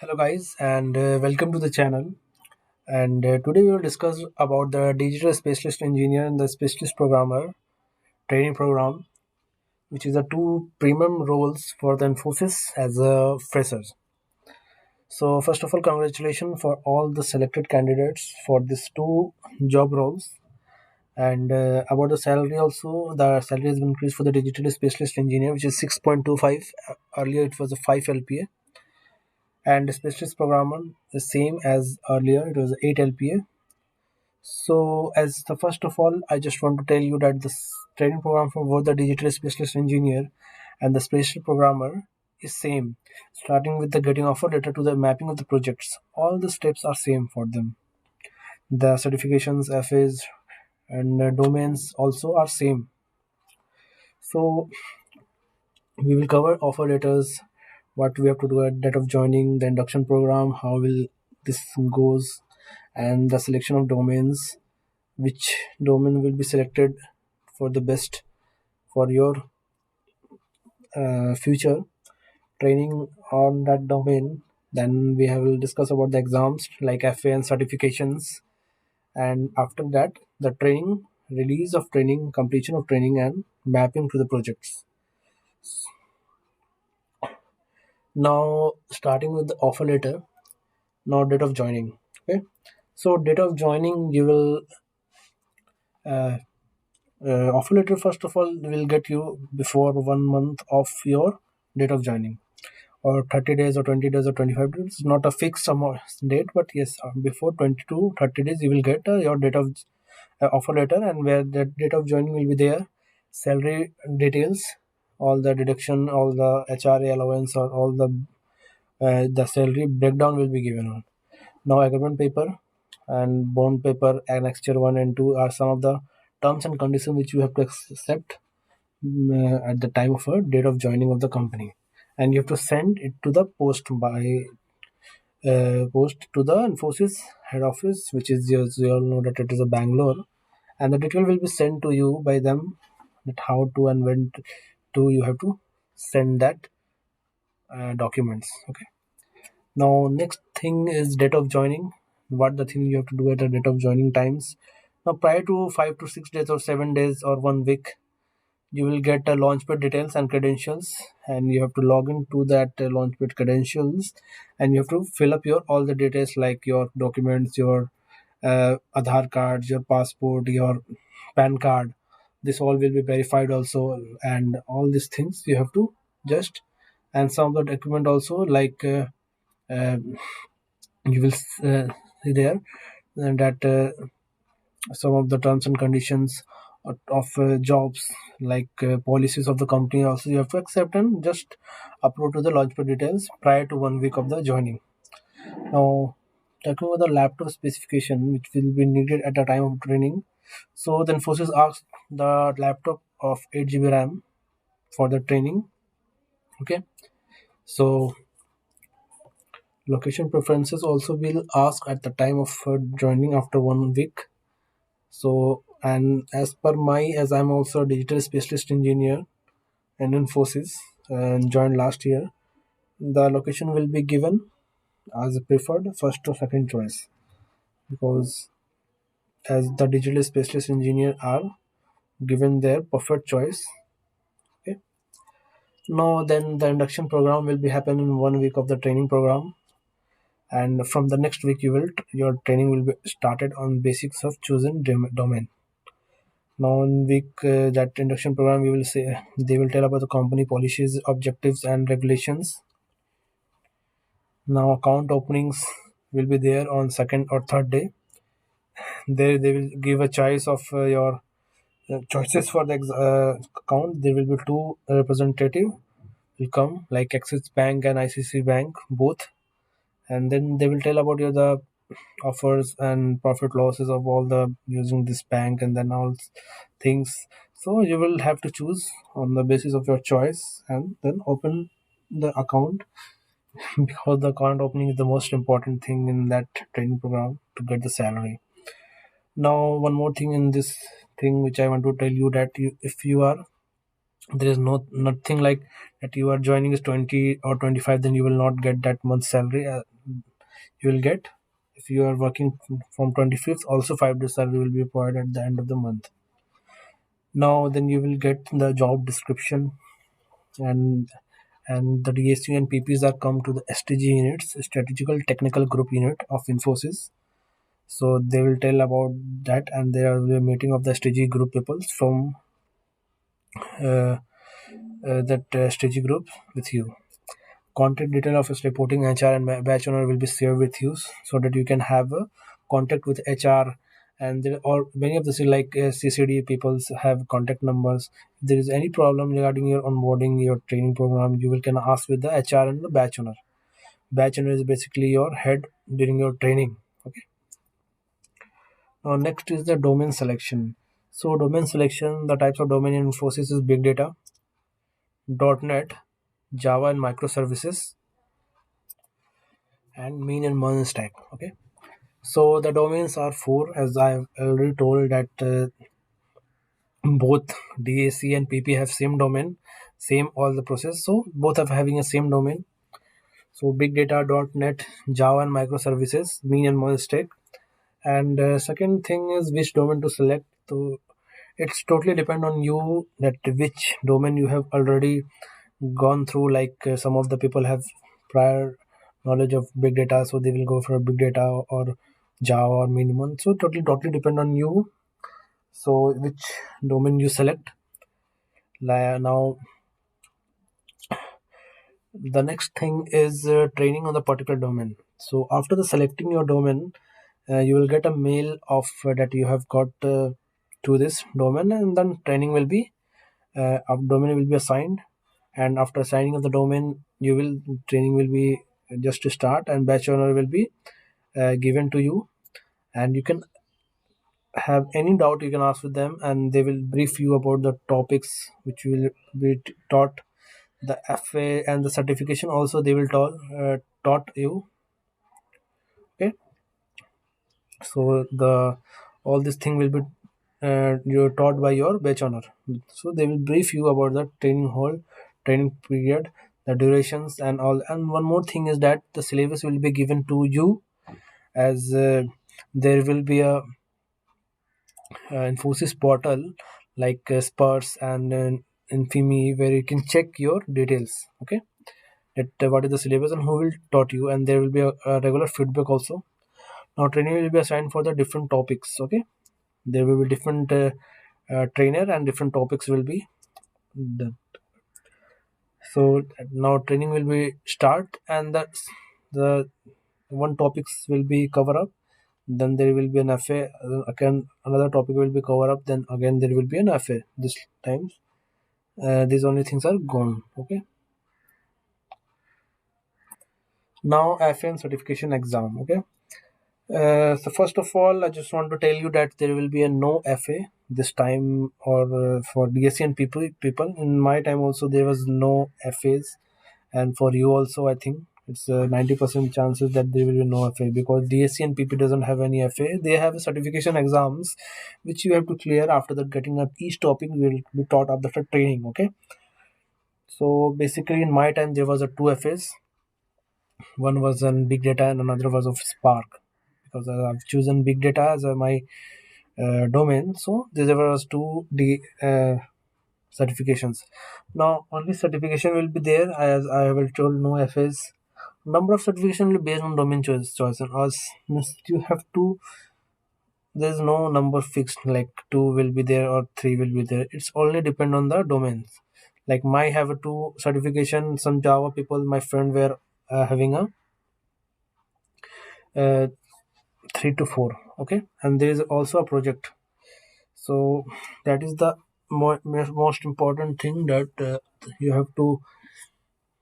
Hello guys and welcome to the channel, and today we will discuss about the digital specialist engineer and the specialist programmer training program, which is the two premium roles for the Infosys as a freshers. So first of all, congratulations for all the selected candidates for these two job roles. And about the salary also, the salary has been increased for the digital specialist engineer, which is 6.25. Earlier it was a 5 LPA, and the specialist programmer the same as earlier, it was 8 LPA. So, as the first of all, I just want to tell you that this training program for both the digital specialist engineer and the specialist programmer is same. Starting with the getting offer letter to the mapping of the projects, all the steps are same for them. The certifications, FAs, and domains also are same. So we will cover offer letters, what we have to do at date of joining, the induction program, how will this goes, and the selection of domains, which domain will be selected for the best for your future training on that domain. Then we will discuss about the exams like FA and certifications, and after that the training, release of training, completion of training, and mapping to the projects. Now starting with the offer letter, now date of joining. Okay, so date of joining, you will uh, offer letter first of all will get you before 1 month of your date of joining, or 30 days or 20 days or 25 days. It's not a fixed date, but yes, before 20 to 30 days you will get your date of offer letter, and where the date of joining will be there, salary details, all the deduction, all the HRA allowance, or all the salary breakdown will be given on. Now agreement paper and bond paper annexure 1 and 2 are some of the terms and conditions which you have to accept at the time of a date of joining of the company, and you have to send it to the post to the Infosys head office, which is, you all know that it is a Bangalore, and the detail will be sent to you by them, that how to and when to you have to send that documents. Okay. Now next thing is date of joining. What the thing you have to do at the date of joining times. Now prior to 5 to 6 days or 7 days or 1 week, you will get launchpad details and credentials, and you have to log into that launchpad credentials, and you have to fill up your all the details like your documents, your Aadhaar card, your passport, your PAN card. This all will be verified also, and all these things you have to just, and some of the document also like uh, you will see there that some of the terms and conditions of jobs, like policies of the company also you have to accept and just upload to the launchpad details prior to 1 week of the joining. Now talking about the laptop specification which will be needed at the time of training, so then Infosys asked the laptop of 8 GB RAM for the training. Okay, so location preferences also will ask at the time of joining after 1 week. So, and as per my, as I'm also a digital specialist engineer and Infosys and joined last year, the location will be given as a preferred first or second choice, because as the digital specialist engineer are given their preferred choice. Okay. Now then the induction program will be happen in 1 week of the training program, and from the next week your training will be started on basics of chosen domain. Now, in week that induction program, we will say they will tell about the company policies, objectives, and regulations. Now, account openings will be there on second or third day. There, they will give a choice of your choices for the account. There will be two representative will come, like Axis Bank and ICC Bank both, and then they will tell about your the offers and profit losses of all the using this bank, and then all things. So you will have to choose on the basis of your choice and then open the account because the account opening is the most important thing in that training program to get the salary. Now one more thing in this thing which I want to tell you, that if you are, there is nothing like that you are joining is 20 or 25, then you will not get that month's salary. you will get. If you are working from 25th, also 5 days salary will be provided at the end of the month. Now then you will get the job description, and the DSU and PPs are come to the STG units, Strategical Technical Group Unit of Infosys. So they will tell about that, and there will be a meeting of the STG group people from uh, that STG group with you. Contact detail of his reporting HR and batch owner will be shared with you, so that you can have a contact with HR. And there are many of the like CCD peoples have contact numbers. If there is any problem regarding your onboarding, your training program, you will can ask with the HR and the batch owner. Batch owner is basically your head during your training. Okay. Now next is the domain selection. So domain selection, the types of domain in Infosys is big data, .NET, Java and microservices, and mean and merge stack. Okay. So the domains are four, as I've already told that both DAC and PP have same domain, same all the process. So both are having a same domain. So big data, .NET, Java and microservices, mean and merge stack. And second thing is which domain to select. So it's totally depend on you that which domain you have already gone through. Like some of the people have prior knowledge of big data, so they will go for big data or Java or minimum. So totally depend on you. So which domain you select. Now the next thing is training on the particular domain. So after the selecting your domain, you will get a mail of that you have got to this domain, and then training will be a domain will be assigned. And after assigning of the domain, you will training will be just to start, and batch owner will be given to you, and you can have any doubt you can ask with them, and they will brief you about the topics which will be taught. The FA and the certification also they will taught you. Okay. So the all this thing will be you're taught by your batch owner. So they will brief you about the training period, the durations and all. And one more thing is that the syllabus will be given to you, as there will be a Infosys portal like Spurs and Infimi, where you can check your details. Okay, that what is the syllabus and who will taught you, and there will be a regular feedback also. Now training will be assigned for the different topics. Okay, there will be different trainer and different topics will be done. So now training will be start, and the one topics will be cover up. Then there will be an FA. Again, another topic will be cover up. Then again there will be an FA. This times these only things are gone. Okay. Now FA and certification exam. Okay. So first of all, I just want to tell you that there will be a no FA this time, or for DSC and people. In my time also there was no FAs, and for you also I think it's 90% chances that there will be no FA, because DSC and PP doesn't have any FA. They have certification exams which you have to clear. After that, getting up each topic will be taught after the training. Okay. So basically, in my time there was a two FAs. One was on big data and another was of Spark, because I've chosen big data as my domain. So there was two certifications. Now only certification will be there, as I will told no FAs. Number of certification will be based on domain choice. And as means you have to, there's no number fixed like two will be there or three will be there. It's only depend on the domains. Like my have a two certification. Some Java people, my friend, were having a uh, 3 to 4. Okay, and there is also a project. So that is the most important thing, that you have to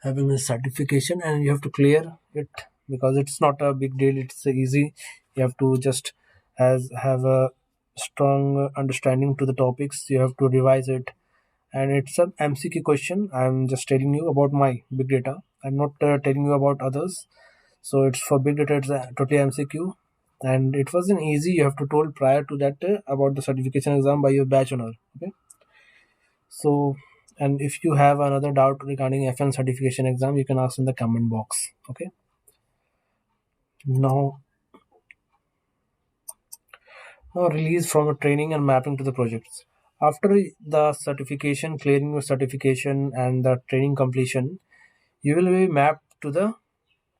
having a certification and you have to clear it, because it's not a big deal, it's easy. You have to just as have a strong understanding to the topics. You have to revise it, and it's an MCQ question. I'm just telling you about my big data. I'm not telling you about others. So it's for big data, it's totally MCQ, and it wasn't easy. You have to told prior to that about the certification exam by your batch owner. Okay. So, and if you have another doubt regarding FN certification exam, you can ask in the comment box. Okay. Now, release from a training and mapping to the projects. After the certification, clearing your certification and the training completion, you will be mapped to the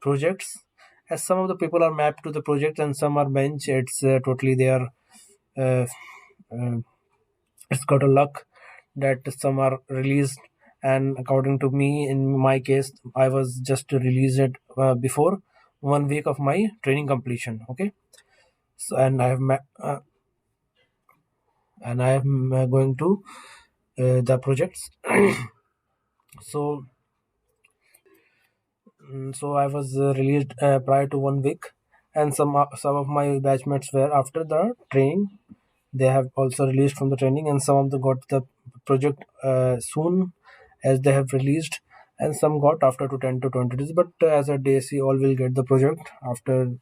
projects. As some of the people are mapped to the project and some are bench, it's totally their uh, uh, it's got a luck that some are released. And according to me, in my case, I was just released before 1 week of my training completion. Okay, so and I am going to the projects. So so I was released prior to 1 week, and some of my batchmates were after the training. They have also released from the training, and some of them got the project soon as they have released, and some got after to 10 to 20 days. But as a DSC, all will get the project after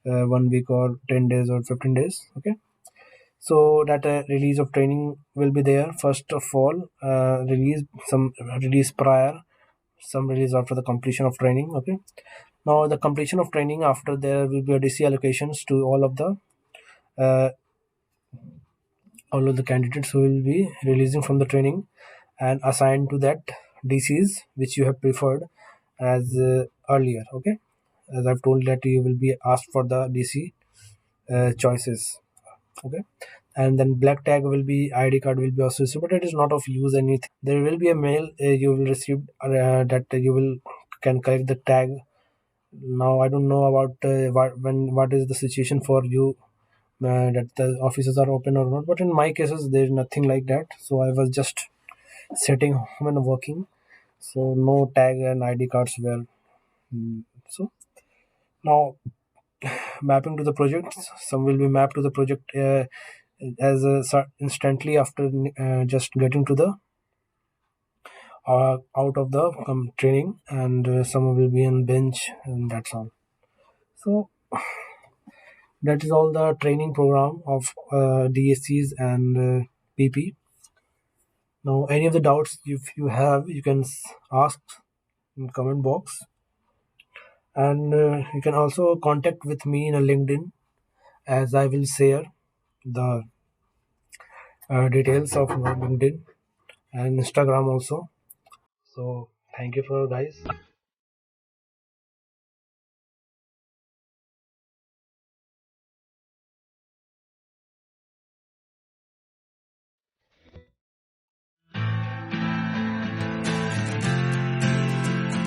1 week or 10 days or 15 days. Okay, so that release of training will be there. First of all, release prior, some release after the completion of training. Okay, now the completion of training, after there will be a DC allocations to uh, all of the candidates who will be releasing from the training and assigned to that DCs which you have preferred as earlier. Okay, as I've told that you will be asked for the DC choices. Okay, and then black tag will be ID card will be associated, but it is not of use anything. There will be a mail you will receive that you will can collect the tag. Now I don't know about what is the situation for you, that the offices are open or not, but in my cases there is nothing like that, so I was just sitting home and working, so no tag and ID cards were. So now, mapping to the project, some will be mapped to the project as instantly after just getting to the out of the training, and some will be on bench, and that's all. So that is all the training program of DSCs and PP. Now, any of the doubts if you have, you can ask in comment box, and you can also contact with me in a LinkedIn, as I will share the details of my LinkedIn and Instagram also. So thank you for guys.